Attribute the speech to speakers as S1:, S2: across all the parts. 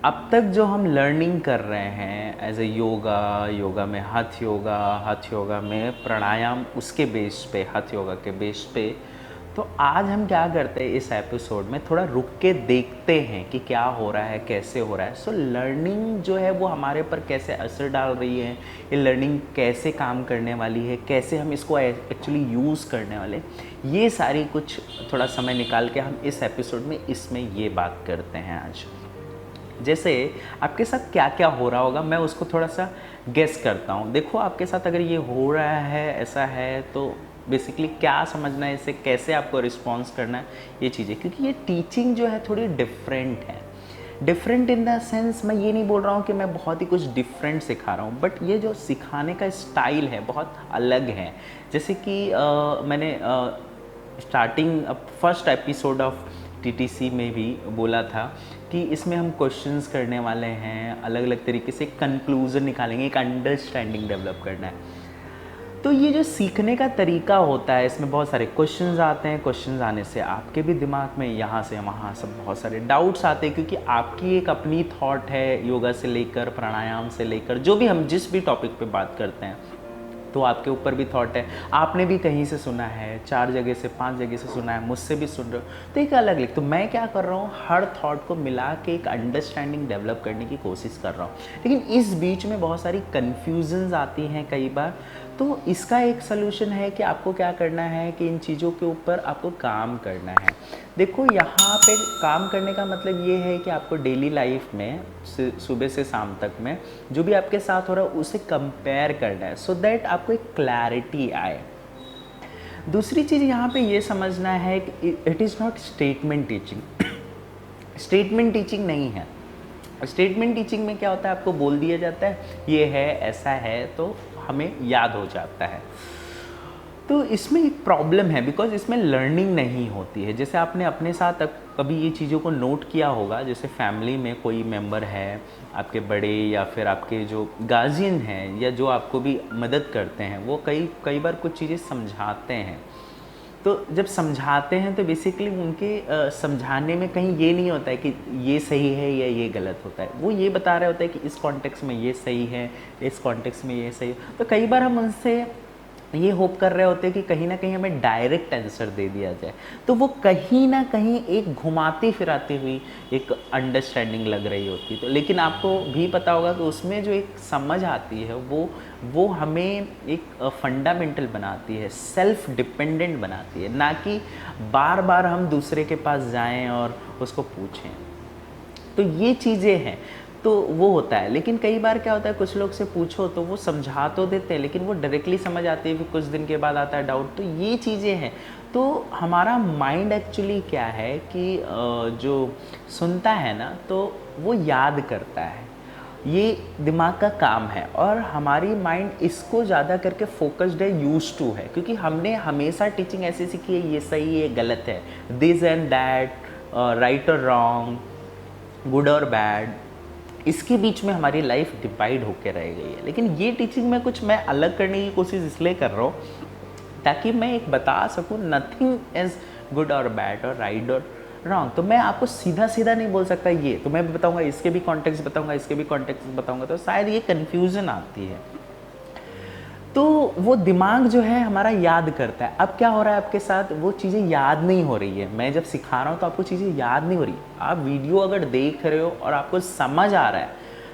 S1: अब तक जो हम लर्निंग कर रहे हैं एज ए योगा में हठ योगा में प्राणायाम, उसके बेस पे हठ योगा के बेस पे, तो आज हम क्या करते हैं इस एपिसोड में थोड़ा रुक के देखते हैं कि क्या हो रहा है, कैसे हो रहा है। सो लर्निंग जो है वो हमारे पर कैसे असर डाल रही है, ये लर्निंग कैसे काम करने वाली है, कैसे हम इसको एक्चुअली यूज़ करने वाले, ये सारी कुछ थोड़ा समय निकाल के हम इस एपिसोड में इसमें ये बात करते हैं आज। जैसे आपके साथ क्या क्या हो रहा होगा मैं उसको थोड़ा सा गेस करता हूँ। देखो आपके साथ अगर ये हो रहा है, ऐसा है, तो बेसिकली क्या समझना है इससे, कैसे आपको रिस्पॉन्स करना है, ये चीज़ें। क्योंकि ये टीचिंग जो है थोड़ी डिफरेंट है। डिफरेंट इन द सेंस मैं ये नहीं बोल रहा हूँ कि मैं बहुत ही कुछ डिफरेंट सिखा रहा हूँ, बट ये जो सिखाने का स्टाइल है बहुत अलग है। जैसे कि मैंने starting first episode of TTC में भी बोला था कि इसमें हम क्वेश्चंस करने वाले हैं, अलग अलग तरीके से कंक्लूजन निकालेंगे, एक अंडरस्टैंडिंग डेवलप करना है। तो ये जो सीखने का तरीका होता है, इसमें बहुत सारे क्वेश्चंस आते हैं। क्वेश्चंस आने से आपके भी दिमाग में यहाँ से वहाँ सब बहुत सारे डाउट्स आते हैं, क्योंकि आपकी एक अपनी थॉट है योगा से लेकर, प्राणायाम से लेकर, जो भी हम जिस भी टॉपिक पे बात करते हैं, तो आपके ऊपर भी थॉट है। आपने भी कहीं से सुना है, 4 जगह से 5 जगह से सुना है, मुझसे भी सुन रहे हो, तो एक अलग तो मैं क्या कर रहा हूँ, हर थॉट को मिला के एक अंडरस्टैंडिंग डेवलप करने की कोशिश कर रहा हूँ। लेकिन इस बीच में बहुत सारी कन्फ्यूजन्स आती हैं कई बार। तो इसका एक सलूशन है कि आपको क्या करना है कि इन चीज़ों के ऊपर आपको काम करना है। देखो यहाँ पे काम करने का मतलब ये है कि आपको डेली लाइफ में सुबह से शाम तक में जो भी आपके साथ हो रहा है उसे कंपेयर करना है, सो दैट आपको एक क्लैरिटी आए। दूसरी चीज़ यहाँ पे ये समझना है कि it is not statement teaching. Statement teaching नहीं है। स्टेटमेंट टीचिंग में क्या होता है, आपको बोल दिया जाता है ये है, ऐसा है, तो हमें याद हो जाता है। तो इसमें एक प्रॉब्लम है, बिकॉज इसमें लर्निंग नहीं होती है। जैसे आपने अपने साथ कभी ये चीज़ों को नोट किया होगा, जैसे फैमिली में कोई मेंबर है आपके बड़े, या फिर आपके जो गार्जियन हैं, या जो आपको भी मदद करते हैं, वो कई बार कुछ चीज़ें समझाते हैं। तो जब समझाते हैं तो बेसिकली उनके समझाने में कहीं ये नहीं होता है कि ये सही है या ये गलत होता है। वो ये बता रहे होते हैं कि इस कॉन्टेक्स्ट में ये सही है, इस कॉन्टेक्स्ट में ये सही है। तो कई बार हम उनसे ये होप कर रहे होते हैं कि कहीं ना कहीं हमें डायरेक्ट आंसर दे दिया जाए, तो वो कहीं ना कहीं एक घुमाती फिराती हुई एक अंडरस्टैंडिंग लग रही होती है। तो लेकिन आपको भी पता होगा कि उसमें जो एक समझ आती है वो हमें एक फंडामेंटल बनाती है, सेल्फ डिपेंडेंट बनाती है, ना कि बार बार हम दूसरे के पास जाएं और उसको पूछें। तो ये चीज़ें हैं, तो वो होता है। लेकिन कई बार क्या होता है, कुछ लोग से पूछो तो वो समझा तो देते हैं, लेकिन वो डायरेक्टली समझ आती है, फिर कुछ दिन के बाद आता है डाउट। तो ये चीज़ें हैं। तो हमारा माइंड एक्चुअली क्या है कि जो सुनता है ना, तो वो याद करता है, ये दिमाग का काम है। और हमारी माइंड इसको ज़्यादा करके फोकस्ड है, यूज टू है, क्योंकि हमने हमेशा टीचिंग ऐसी सीखी है, ये सही है, ये गलत है, दिस एंड दैट, राइट और रॉन्ग, गुड और बैड, इसके बीच में हमारी लाइफ डिवाइड होकर रह गई है। लेकिन ये टीचिंग में कुछ मैं अलग करने की कोशिश इसलिए कर रहा हूँ ताकि मैं एक बता सकूँ, नथिंग इज़ गुड और बैड और राइट और रॉन्ग। तो मैं आपको सीधा सीधा नहीं बोल सकता ये, तो मैं बताऊँगा, इसके भी कॉन्टेक्स्ट बताऊँगा, इसके भी कॉन्टेक्स्ट बताऊँगा, तो शायद ये कन्फ्यूज़न आती है। तो वो दिमाग जो है हमारा याद करता है। अब क्या हो रहा है आपके साथ, वो चीज़ें याद नहीं हो रही है। मैं जब सिखा रहा हूँ तो आपको चीज़ें याद नहीं हो रही। आप वीडियो अगर देख रहे हो और आपको समझ आ रहा है,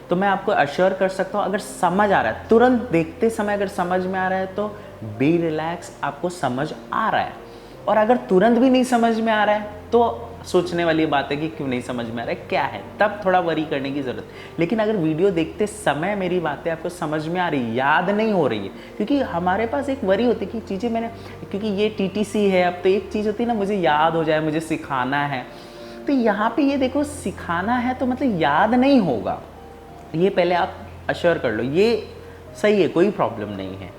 S1: तो मैं आपको अश्योर कर सकता हूँ, अगर समझ आ रहा है, तुरंत देखते समय अगर समझ में आ रहा है, तो बी रिलैक्स, आपको समझ आ रहा है। और अगर तुरंत भी नहीं समझ में आ रहा है, तो सोचने वाली बात है कि क्यों नहीं समझ में आ रहा है, क्या है, तब थोड़ा वरी करने की ज़रूरत। लेकिन अगर वीडियो देखते समय मेरी बातें आपको समझ में आ रही, याद नहीं हो रही है, क्योंकि हमारे पास एक वरी होती है कि चीज़ें मैंने, क्योंकि ये टीटीसी है, अब तो एक चीज़ होती है ना, मुझे याद हो जाए, मुझे सिखाना है। तो यहाँ पे ये देखो, सिखाना है तो मतलब याद नहीं होगा, ये पहले आप अश्योर कर लो, ये सही है, कोई प्रॉब्लम नहीं है।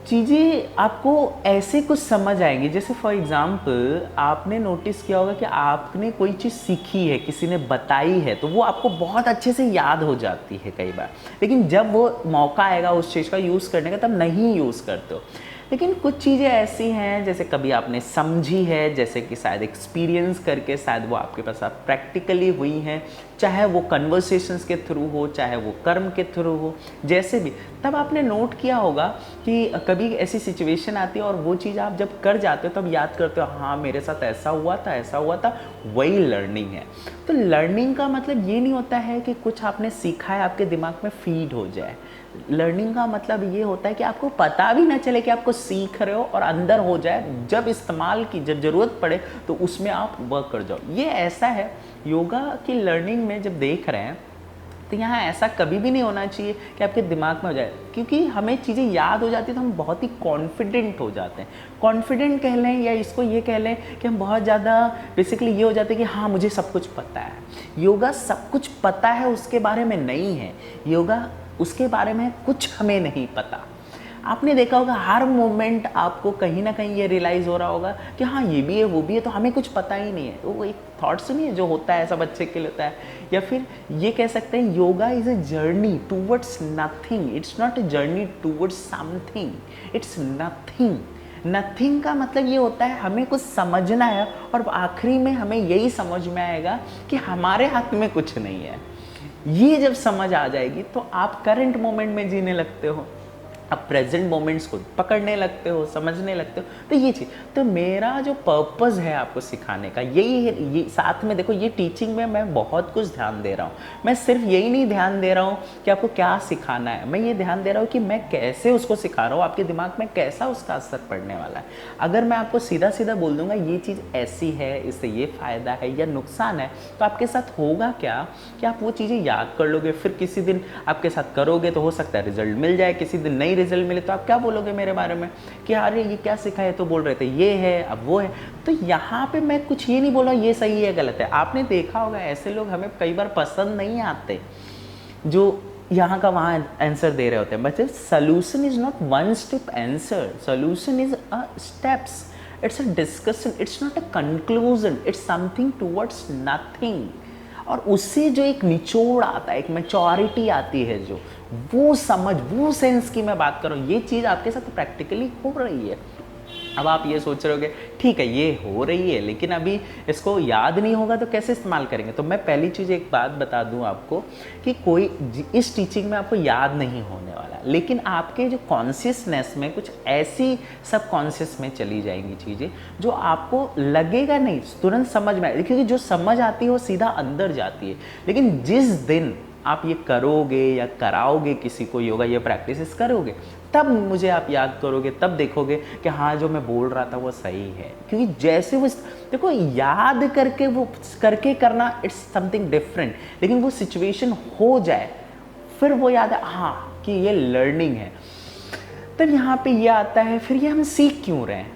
S1: चीज़ें आपको ऐसे कुछ समझ आएंगी, जैसे फॉर एग्ज़ाम्पल आपने नोटिस किया होगा कि आपने कोई चीज़ सीखी है, किसी ने बताई है, तो वो आपको बहुत अच्छे से याद हो जाती है कई बार। लेकिन जब वो मौका आएगा उस चीज़ का यूज़ करने का, तब नहीं यूज़ करते हो। लेकिन कुछ चीज़ें ऐसी हैं जैसे कभी आपने समझी है, जैसे कि शायद एक्सपीरियंस करके शायद वो आपके पास प्रैक्टिकली हुई हैं, चाहे वो कन्वर्सेशंस के थ्रू हो, चाहे वो कर्म के थ्रू हो, जैसे भी, तब आपने नोट किया होगा कि कभी ऐसी सिचुएशन आती है और वो चीज़ आप जब कर जाते हो तब याद करते हो, हाँ मेरे साथ ऐसा हुआ था, ऐसा हुआ था, वही लर्निंग है। तो लर्निंग का मतलब ये नहीं होता है कि कुछ आपने सीखा है आपके दिमाग में फीड हो जाए। लर्निंग का मतलब ये होता है कि आपको पता भी ना चले कि आपको सीख रहे हो और अंदर हो जाए, जब इस्तेमाल की जब ज़रूरत पड़े तो उसमें आप वर्क कर जाओ। ये ऐसा है योगा की लर्निंग में जब देख रहे हैं तो यहाँ ऐसा कभी भी नहीं होना चाहिए कि आपके दिमाग में हो जाए, क्योंकि हमें चीज़ें याद हो जाती है तो हम बहुत ही कॉन्फिडेंट हो जाते हैं। कॉन्फिडेंट कह लें या इसको ये कह लें कि हम बहुत ज़्यादा बेसिकली ये हो जाते हैं कि हाँ मुझे सब कुछ पता है। योगा सब कुछ पता है उसके बारे में नहीं है, योगा उसके बारे में कुछ हमें नहीं पता। आपने देखा होगा हर मोमेंट आपको कहीं ना कहीं ये रियलाइज़ हो रहा होगा कि हाँ ये भी है वो भी है, तो हमें कुछ पता ही नहीं है। वो एक थॉट्स नहीं है जो होता है सब अच्छे के लिए होता है। या फिर ये कह सकते हैं yoga is a journey towards nothing, it's not a journey towards something, it's nothing. Nothing का मतलब ये होता है हमें कुछ समझना है और आखिरी में हमें यही समझ में आएगा कि हमारे हाथ में कुछ नहीं है। ये जब समझ आ जाएगी तो आप करंट मोमेंट में जीने लगते हो, आप प्रेजेंट मोमेंट्स को पकड़ने लगते हो, समझने लगते हो। तो ये चीज़, तो मेरा जो पर्पज़ है आपको सिखाने का यही है। ये साथ में देखो ये टीचिंग में मैं बहुत कुछ ध्यान दे रहा हूँ। मैं सिर्फ यही नहीं ध्यान दे रहा हूँ कि आपको क्या सिखाना है, मैं ये ध्यान दे रहा हूँ कि मैं कैसे उसको सिखा रहा हूँ, आपके दिमाग में कैसा उसका असर पड़ने वाला है। अगर मैं आपको सीधा सीधा बोल दूंगा ये चीज़ ऐसी है, इससे ये फ़ायदा है या नुकसान है, तो आपके साथ होगा क्या कि आप वो चीज़ें याद कर लोगे, फिर किसी दिन आपके साथ करोगे तो हो सकता है रिजल्ट मिल जाए, किसी दिन नहीं रिजल्ट मिले तो आप क्या बोलोगे मेरे बारे में कि अरे ये क्या सिखाया, तो बोल रहे थे ये है अब वो है। तो यहाँ पे मैं कुछ ये नहीं बोल रहा ये सही है गलत है। आपने देखा होगा ऐसे लोग हमें कई बार पसंद नहीं आते जो यहाँ का वहाँ आंसर दे रहे होते हैं। But solution is not one step answer, solution is a steps, it's a discussion, it's not a conclusion, it's something towards nothing. और उससे जो एक निचोड़ आता है, एक मैच्योरिटी आती है, जो वो समझ, वो सेंस की मैं बात कर रहा हूँ, ये चीज़ आपके साथ प्रैक्टिकली हो रही है। अब आप ये सोच रहे होगे ठीक है ये हो रही है लेकिन अभी इसको याद नहीं होगा तो कैसे इस्तेमाल करेंगे। तो मैं पहली चीज़ एक बात बता दूं आपको कि कोई इस टीचिंग में आपको याद नहीं होने वाला, लेकिन आपके जो कॉन्शियसनेस में कुछ ऐसी सब कॉन्शियस में चली जाएंगी चीज़ें जो आपको लगेगा नहीं, तुरंत समझ में आए, क्योंकि जो समझ आती है वो सीधा अंदर जाती है। लेकिन जिस दिन आप ये करोगे या कराओगे किसी को योगा, ये प्रैक्टिस करोगे, तब मुझे आप याद करोगे, तब देखोगे कि हाँ जो मैं बोल रहा था वो सही है। क्योंकि जैसे वो देखो याद करके वो करके करना इट्स समथिंग डिफरेंट, लेकिन वो सिचुएशन हो जाए फिर वो याद है हाँ कि ये लर्निंग है। तब यहाँ पे ये आता है फिर ये हम सीख क्यों रहे हैं,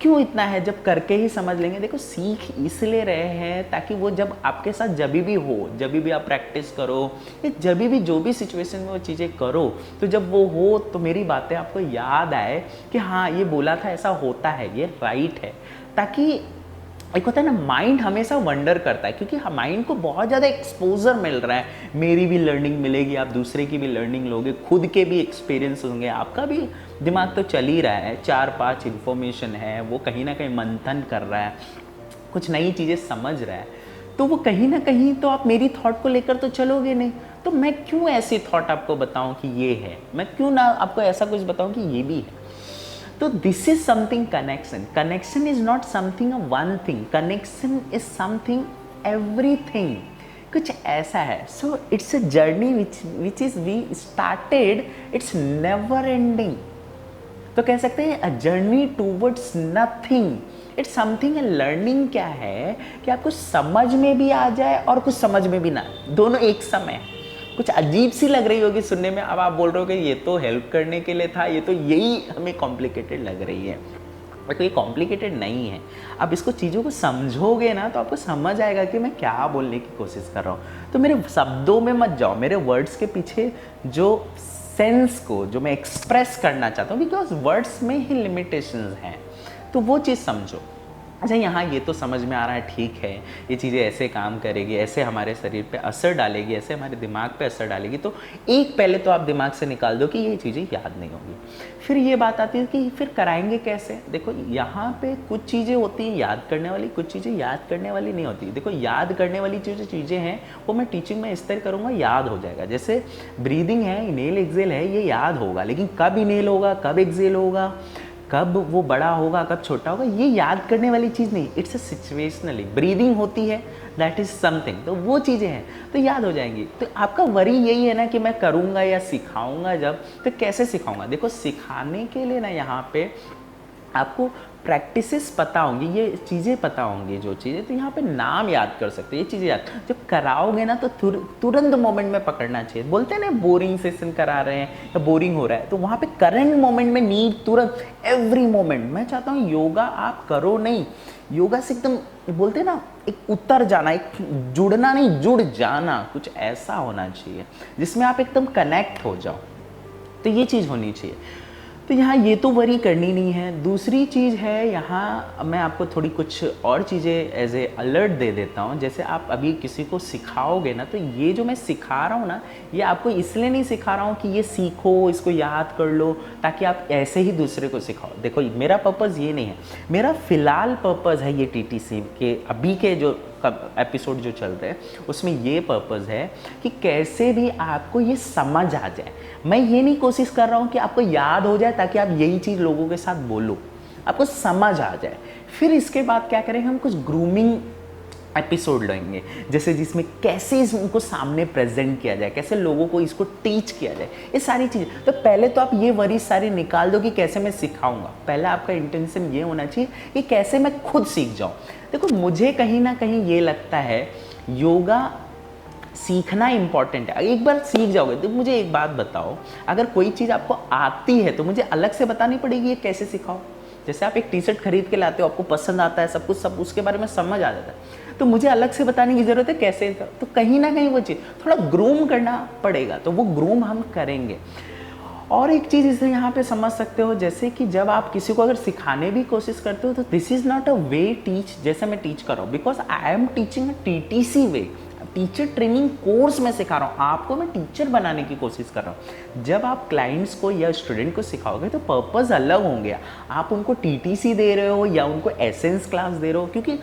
S1: क्यों इतना है, जब करके ही समझ लेंगे। देखो सीख इसलिए रहे हैं ताकि वो जब आपके साथ जब भी हो, जब भी आप प्रैक्टिस करो या जब भी जो भी सिचुएशन में वो चीज़ें करो, तो जब वो हो तो मेरी बातें आपको याद आए कि हाँ ये बोला था ऐसा होता है, ये राइट है। ताकि एक होता है ना माइंड हमेशा वंडर करता है, क्योंकि माइंड को बहुत ज़्यादा एक्सपोजर मिल रहा है, मेरी भी लर्निंग मिलेगी, आप दूसरे की भी लर्निंग लोगे, खुद के भी एक्सपीरियंस होंगे, आपका भी दिमाग तो चल ही रहा है, 4-5 इन्फॉर्मेशन है, वो कहीं ना कहीं मंथन कर रहा है, कुछ नई चीज़ें समझ रहा है, तो वो कहीं ना कहीं तो आप मेरी थॉट को लेकर तो चलोगे नहीं। तो मैं क्यों ऐसी थॉट आपको बताऊं कि ये है, मैं क्यों ना आपको ऐसा कुछ बताऊं कि ये भी है। तो this is something connection, connection is not something one thing, connection is something everything, कुछ ऐसा है। So it's a journey which is we started, it's never ending. तो कह सकते हैं a journey towards nothing, it's something. Learning क्या है कि आपको समझ में भी आ जाए और कुछ समझ में भी ना, दोनों एक समय। कुछ अजीब सी लग रही होगी सुनने में, अब आप बोल रहे हो कि ये तो हेल्प करने के लिए था, ये तो यही हमें कॉम्प्लिकेटेड लग रही है, तो ये कॉम्प्लिकेटेड नहीं है। अब इसको चीज़ों को समझोगे ना तो आपको समझ आएगा कि मैं क्या बोलने की कोशिश कर रहा हूँ। तो मेरे शब्दों में मत जाओ, मेरे वर्ड्स के पीछे जो सेंस को जो मैं एक्सप्रेस करना चाहता हूँ, बिकॉज वर्ड्स में ही लिमिटेशंस हैं, तो वो चीज़ समझो। अच्छा, यहाँ ये तो समझ में आ रहा है, ठीक है, ये चीज़ें ऐसे काम करेगी, ऐसे हमारे शरीर पे असर डालेगी, ऐसे हमारे दिमाग पे असर डालेगी, तो एक पहले तो आप दिमाग से निकाल दो कि ये चीज़ें याद नहीं होंगी। फिर ये बात आती है कि फिर कराएंगे कैसे। देखो यहाँ पे कुछ चीज़ें होती हैं याद करने वाली, कुछ चीज़ें याद करने वाली नहीं होती। देखो याद करने वाली जो चीज़ें हैं वो मैं टीचिंग में इस तरह करूँगा, याद हो जाएगा। जैसे ब्रीदिंग है, इनहेल एक्सहेल है, ये याद होगा, लेकिन कब इनहेल होगा, कब एक्सहेल होगा, कब वो बड़ा होगा, कब छोटा होगा, ये याद करने वाली चीज़ नहीं। इट्स अ सिचुएशनली ब्रीदिंग होती है, दैट इज़ समथिंग, तो वो चीज़ें हैं तो याद हो जाएंगी। तो आपका वरी यही है ना कि मैं करूँगा या सिखाऊंगा जब, तो कैसे सिखाऊंगा। देखो सिखाने के लिए ना यहाँ पे आपको प्रैक्टिसेस पता होंगी, ये चीज़ें पता होंगी जो चीज़ें, तो यहाँ पे नाम याद कर सकते हो, ये चीज़ें याद जब कराओगे ना तो तुरंत मोमेंट में पकड़ना चाहिए। बोलते हैं ना बोरिंग सेशन करा रहे हैं या बोरिंग हो रहा है, तो वहाँ पे करंट मोमेंट में नीड तुरंत एवरी मोमेंट। मैं चाहता हूँ योगा आप करो नहीं, योगा से एकदम बोलते हैं ना एक उतर जाना, एक जुड़ना नहीं, जुड़ जाना, कुछ ऐसा होना चाहिए जिसमें आप एकदम कनेक्ट हो जाओ, तो ये चीज़ होनी चाहिए। तो यहाँ ये तो वरी करनी नहीं है। दूसरी चीज़ है, यहाँ मैं आपको थोड़ी कुछ और चीज़ें एज ए अलर्ट दे देता हूँ। जैसे आप अभी किसी को सिखाओगे ना, तो ये जो मैं सिखा रहा हूँ ना, ये आपको इसलिए नहीं सिखा रहा हूँ कि ये सीखो, इसको याद कर लो ताकि आप ऐसे ही दूसरे को सिखाओ। देखो मेरा पर्पज़ ये नहीं है, मेरा फ़िलहाल पर्पज़ है ये टीटीसी के अभी के जो एपिसोड जो चल रहे हैं उसमें ये पर्पज़ है कि कैसे भी आपको ये समझ आ जाए। मैं ये नहीं कोशिश कर रहा हूँ कि आपको याद हो जाए ताकि आप यही चीज़ लोगों के साथ बोलो, आपको समझ आ जाए। फिर इसके बाद क्या करेंगे, हम कुछ ग्रूमिंग एपिसोड लेंगे, जैसे जिसमें कैसे इसको सामने प्रेजेंट किया जाए, कैसे लोगों को इसको टीच किया जाए, ये सारी चीज़ें। तो पहले तो आप ये वरी सारी निकाल दो कि कैसे मैं सिखाऊंगा। पहले आपका इंटेंशन ये होना चाहिए कि कैसे मैं खुद सीख जाऊँ। देखो मुझे कहीं ना कहीं ये लगता है योगा सीखना इंपॉर्टेंट है। एक बार सीख जाओगे तो मुझे एक बात बताओ, अगर कोई चीज़ आपको आती है तो मुझे अलग से बतानी पड़ेगी ये कैसे सिखाओ। जैसे आप एक टी शर्ट खरीद के लाते हो, आपको पसंद आता है, सब कुछ सब उसके बारे में समझ आ जाता है, तो मुझे अलग से बताने की ज़रूरत है कैसे। तो कहीं ना कहीं वो चीज़ थोड़ा ग्रूम करना पड़ेगा, तो वो ग्रूम हम करेंगे। और एक चीज़ इसे यहाँ पे समझ सकते हो, जैसे कि जब आप किसी को अगर सिखाने भी कोशिश करते हो तो this is not a way teach जैसे मैं टीच कर रहा हूँ, because I am teaching a TTC way, teacher training course में सिखा रहा हूँ आपको, मैं टीचर बनाने की कोशिश कर रहा हूँ। जब आप क्लाइंट्स को या स्टूडेंट को सिखाओगे तो पर्पज़ अलग होंगे, आप उनको टीटीसी दे रहे हो या उनको एसेंस क्लास दे रहे हो, क्योंकि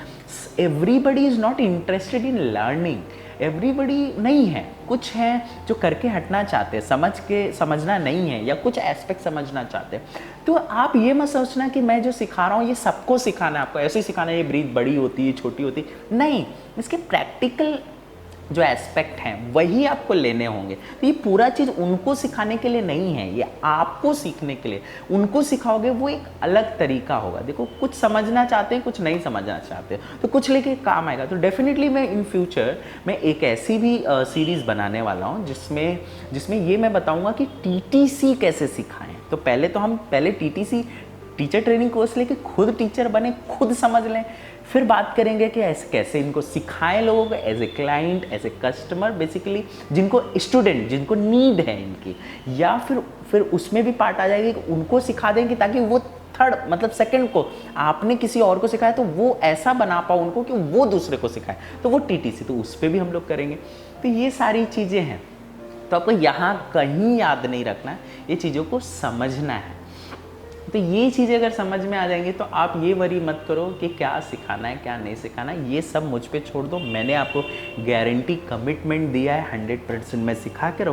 S1: everybody is not interested in learning, everybody नहीं है, कुछ हैं जो करके हटना चाहते हैं, समझ के समझना नहीं है या कुछ एस्पेक्ट समझना चाहते हैं। तो आप ये मत सोचना कि मैं जो सिखा रहा हूँ ये सबको सिखाना है, आपको ऐसे ही सिखाना है ये ब्रीथ बड़ी होती है छोटी होती है, नहीं, इसके प्रैक्टिकल जो एस्पेक्ट हैं वही आपको लेने होंगे। तो ये पूरा चीज़ उनको सिखाने के लिए नहीं है, ये आपको सीखने के लिए। उनको सिखाओगे वो एक अलग तरीका होगा। देखो कुछ समझना चाहते हैं, कुछ नहीं समझना चाहते, तो कुछ लेके काम आएगा। तो डेफिनेटली मैं इन फ्यूचर मैं एक ऐसी भी सीरीज़ बनाने वाला हूँ जिसमें ये मैं बताऊँगा कि टीटीसी कैसे सिखाएं। तो पहले तो हम टीटीसी टीचर ट्रेनिंग कोर्स लेके खुद टीचर बने, खुद समझ लें, फिर बात करेंगे कि ऐसे कैसे इनको सिखाएं लोगों को as a client, as a customer, basically जिनको स्टूडेंट जिनको नीड है इनकी, या फिर उसमें भी पार्ट आ जाएगी कि उनको सिखा देंगे ताकि वो थर्ड मतलब सेकंड को आपने किसी और को सिखाया तो वो ऐसा बना पाओ उनको कि वो दूसरे को सिखाए, तो वो टीटीसी, तो उस पर भी हम लोग करेंगे। तो ये सारी चीज़ें हैं, तो आपको यहाँ कहीं याद नहीं रखना है, ये चीज़ों को समझना है। तो ये चीज़ें अगर समझ में आ जाएंगी तो आप ये वरी मत करो कि क्या सिखाना है क्या नहीं सिखाना है, ये सब मुझ पे छोड़ दो। मैंने आपको गारंटी कमिटमेंट दिया है, 100% मैं सिखा के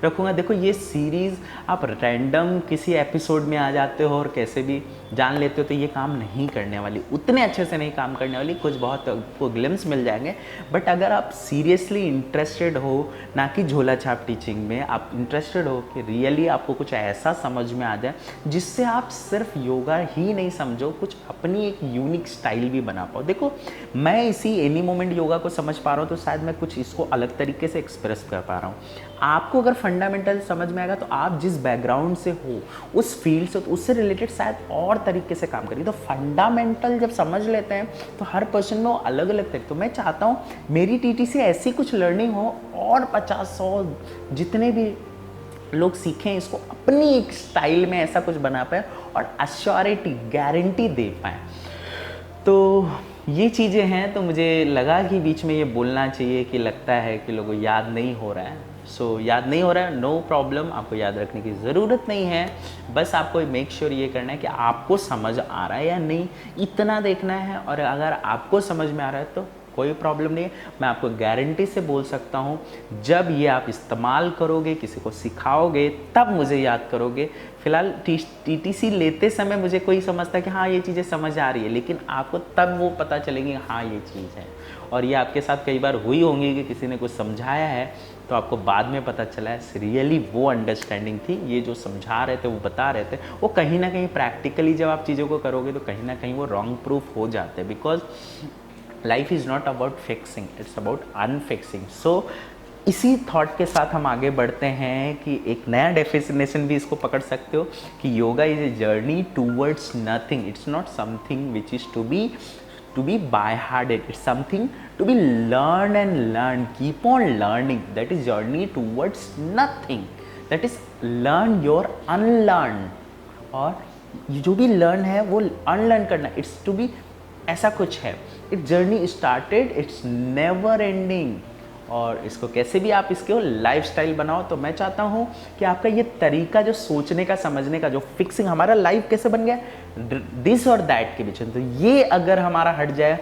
S1: रखूँगा। देखो ये सीरीज़ आप रैंडम किसी एपिसोड में आ जाते हो और कैसे भी जान लेते हो, तो ये काम नहीं करने वाली, उतने अच्छे से नहीं काम करने वाली, कुछ बहुत आपको ग्लिम्स मिल जाएंगे। बट अगर आप सीरियसली इंटरेस्टेड हो, ना कि झोला छाप टीचिंग में, आप इंटरेस्टेड हो कि रियली आपको कुछ ऐसा समझ में आ जाए जिससे आप सिर्फ योगा ही नहीं समझो, कुछ अपनी एक यूनिक स्टाइल भी बना पाओ। देखो मैं इसी एनी मोमेंट योगा को समझ पा रहा हूँ तो शायद मैं कुछ इसको अलग तरीके से एक्सप्रेस कर पा रहा हूँ। आपको अगर फंडामेंटल समझ में आएगा तो आप जिस बैकग्राउंड से हो, उस फील्ड से, तो उससे रिलेटेड शायद और तरीके से काम करिए। तो फंडामेंटल जब समझ लेते हैं तो हर पर्सन में वो अलग अलग तरीके। तो मैं चाहता हूँ मेरी टीटीसी ऐसी कुछ लर्निंग हो और 50-100 जितने भी लोग सीखें इसको अपनी एक स्टाइल में ऐसा कुछ बना पाए और अश्योरिटी गारंटी दे पाए। तो ये चीज़ें हैं, तो मुझे लगा कि बीच में ये बोलना चाहिए कि लगता है कि लोगों को याद नहीं हो रहा है। सो याद नहीं हो रहा है, नो प्रॉब्लम, आपको याद रखने की ज़रूरत नहीं है। बस आपको मेक श्योर ये करना है कि आपको समझ आ रहा है या नहीं, इतना देखना है। और अगर आपको समझ में आ रहा है तो कोई प्रॉब्लम नहीं है। मैं आपको गारंटी से बोल सकता हूँ, जब ये आप इस्तेमाल करोगे, किसी को सिखाओगे, तब मुझे याद करोगे। फिलहाल टीटीसी लेते समय मुझे कोई समझता है कि हाँ ये चीज़ें समझ आ रही है, लेकिन आपको तब वो पता चलेगी हाँ ये चीज़ है। और ये आपके साथ कई बार हुई होंगी कि किसी ने कुछ समझाया है तो आपको बाद में पता चला है रियली वो अंडरस्टैंडिंग थी, ये जो समझा रहे थे, वो बता रहे थे, वो कहीं ना कहीं प्रैक्टिकली जब आप चीज़ों को करोगे तो कहीं ना कहीं वो रॉन्ग प्रूफ हो जाते हैं। Because life is not about fixing, it's about unfixing. So इसी थॉट के साथ हम आगे बढ़ते हैं कि एक नया डेफिनेशन भी इसको पकड़ सकते हो कि yoga is a journey towards nothing, it's not something which is to be by hearted, it's something to be learn and learn, keep on learning, that is journey towards nothing, that is learn your unlearn। और जो भी learn है वो unlearn करना, it's to be ऐसा कुछ है। It's journey started, it's never ending. और इसको कैसे भी आप इसके लाइफस्टाइल बनाओ। तो मैं चाहता हूँ कि आपका ये तरीका जो सोचने का, समझने का, जो फिक्सिंग हमारा लाइफ कैसे बन गया दिस और दैट के बीच में, तो ये अगर हमारा हट जाए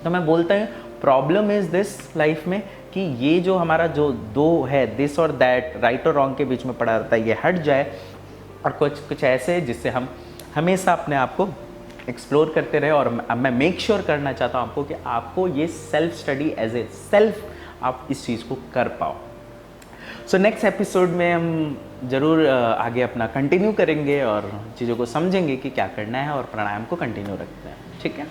S1: तो मैं बोलता हूँ प्रॉब्लम इज दिस लाइफ में कि ये जो हमारा जो दो है दिस और दैट, राइट और रॉन्ग के बीच में पड़ा रहता है, ये हट जाए और कुछ ऐसे जिससे हम हमेशा अपने आप को एक्सप्लोर करते रहे। और मैं मेक श्योर करना चाहता हूँ आपको कि आपको ये self study as a self आप इस चीज़ को कर पाओ। सो नेक्स्ट एपिसोड में हम ज़रूर आगे अपना कंटिन्यू करेंगे और चीज़ों को समझेंगे कि क्या करना है और प्राणायाम को कंटिन्यू रखते हैं। ठीक है।